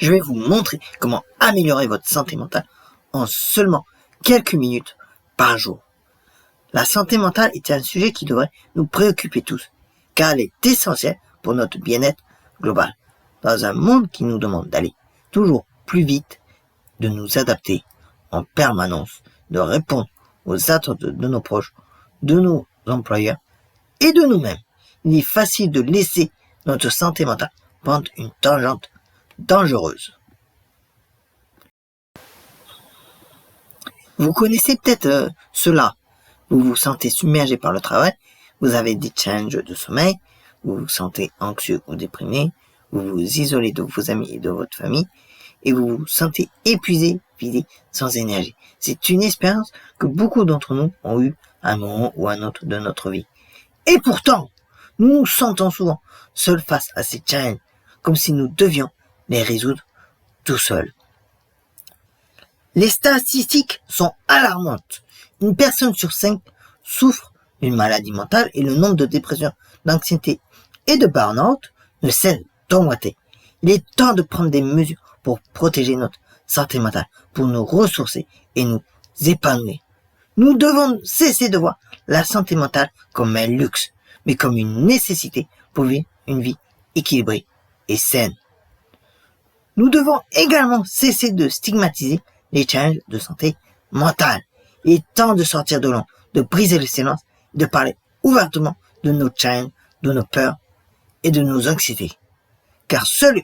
je vais vous montrer comment améliorer votre santé mentale en seulement quelques minutes par jour. La santé mentale est un sujet qui devrait nous préoccuper tous, car elle est essentielle pour notre bien-être global. Dans un monde qui nous demande d'aller toujours plus vite, de nous adapter en permanence, de répondre aux attentes de nos proches, de nos employeurs et de nous-mêmes, il est facile de laisser notre santé mentale prendre une tangente dangereuse. Vous connaissez peut-être cela. Vous vous sentez submergé par le travail, vous avez des challenges de sommeil, vous vous sentez anxieux ou déprimé, vous vous isolez de vos amis et de votre famille, et vous vous sentez épuisé, vidé, sans énergie. C'est une expérience que beaucoup d'entre nous ont eue à un moment ou à un autre de notre vie. Et pourtant, nous nous sentons souvent seuls face à ces challenges, comme si nous devions les résoudre tout seuls. Les statistiques sont alarmantes. Une personne sur 5 souffre d'une maladie mentale et le nombre de dépressions, d'anxiété et de burn-out ne cesse d'augmenter. Il est temps de prendre des mesures pour protéger notre santé mentale, pour nous ressourcer et nous épanouir. Nous devons cesser de voir la santé mentale comme un luxe, mais comme une nécessité pour vivre une vie équilibrée et saine. Nous devons également cesser de stigmatiser les challenges de santé mentale. Il est temps de sortir de l'ombre, de briser le silence, de parler ouvertement de nos challenges, de nos peurs et de nos anxiétés. Car seule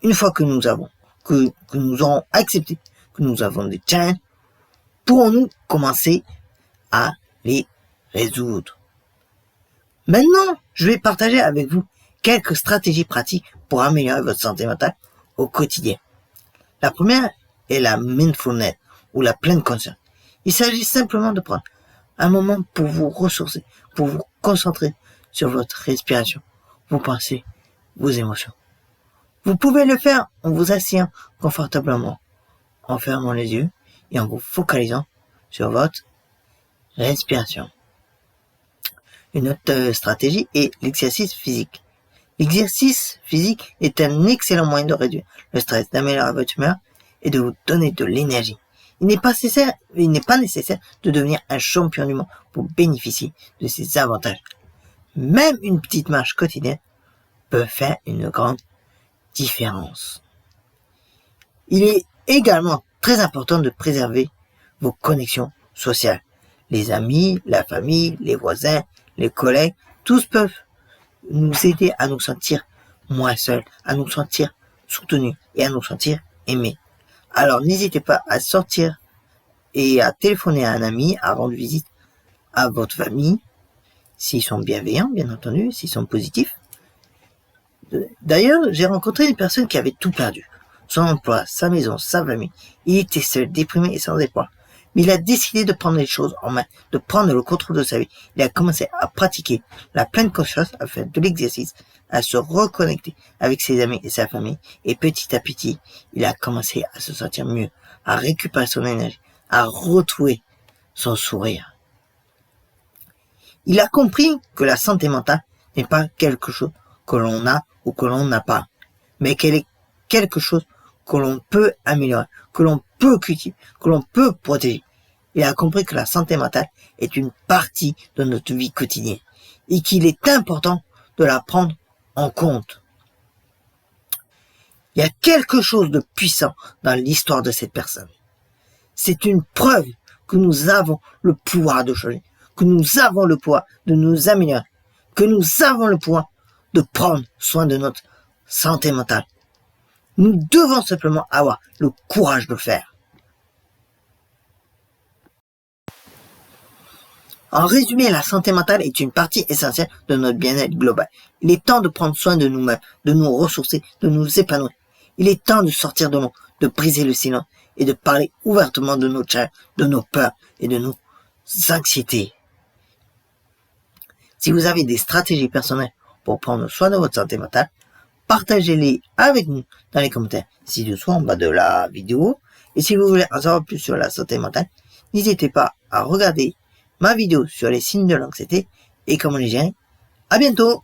une fois que nous aurons accepté que nous avons des challenges, pourrons-nous commencer à les résoudre. Maintenant, je vais partager avec vous quelques stratégies pratiques pour améliorer votre santé mentale au quotidien. La première est la mindfulness ou la pleine conscience. Il s'agit simplement de prendre un moment pour vous ressourcer, pour vous concentrer sur votre respiration, vos pensées, vos émotions. Vous pouvez le faire en vous asseyant confortablement, en fermant les yeux et en vous focalisant sur votre respiration. Une autre stratégie est l'exercice physique. L'exercice physique est un excellent moyen de réduire le stress, d'améliorer votre humeur et de vous donner de l'énergie. Il n'est pas nécessaire de devenir un champion du monde pour bénéficier de ces avantages. Même une petite marche quotidienne peut faire une grande différence. Il est également très important de préserver vos connexions sociales. Les amis, la famille, les voisins, les collègues, tous peuvent nous aider à nous sentir moins seuls, à nous sentir soutenus et à nous sentir aimés. Alors n'hésitez pas à sortir et à téléphoner à un ami, à rendre visite à votre famille, s'ils sont bienveillants, bien entendu, s'ils sont positifs. D'ailleurs, j'ai rencontré une personne qui avait tout perdu. Son emploi, sa maison, sa famille. Il était seul, déprimé et sans espoir. Mais il a décidé de prendre les choses en main, de prendre le contrôle de sa vie. Il a commencé à pratiquer la pleine conscience, à faire de l'exercice, à se reconnecter avec ses amis et sa famille. Et petit à petit, il a commencé à se sentir mieux, à récupérer son énergie, à retrouver son sourire. Il a compris que la santé mentale n'est pas quelque chose que l'on a ou que l'on n'a pas, mais qu'elle est quelque chose que l'on peut améliorer, que l'on peut cultiver, que l'on peut protéger. Il a compris que la santé mentale est une partie de notre vie quotidienne et qu'il est important de la prendre en compte. Il y a quelque chose de puissant dans l'histoire de cette personne. C'est une preuve que nous avons le pouvoir de changer, que nous avons le pouvoir de nous améliorer, que nous avons le pouvoir de prendre soin de notre santé mentale. Nous devons simplement avoir le courage de le faire. En résumé, la santé mentale est une partie essentielle de notre bien-être global. Il est temps de prendre soin de nous-mêmes, de nous ressourcer, de nous épanouir. Il est temps de sortir de l'ombre, de briser le silence et de parler ouvertement de nos challenges, de nos peurs et de nos anxiétés. Si vous avez des stratégies personnelles pour prendre soin de votre santé mentale, partagez-les avec nous dans les commentaires ci-dessous en bas de la vidéo. Et si vous voulez en savoir plus sur la santé mentale, n'hésitez pas à regarder ma vidéo sur les signes de l'anxiété et comment les gérer. À bientôt!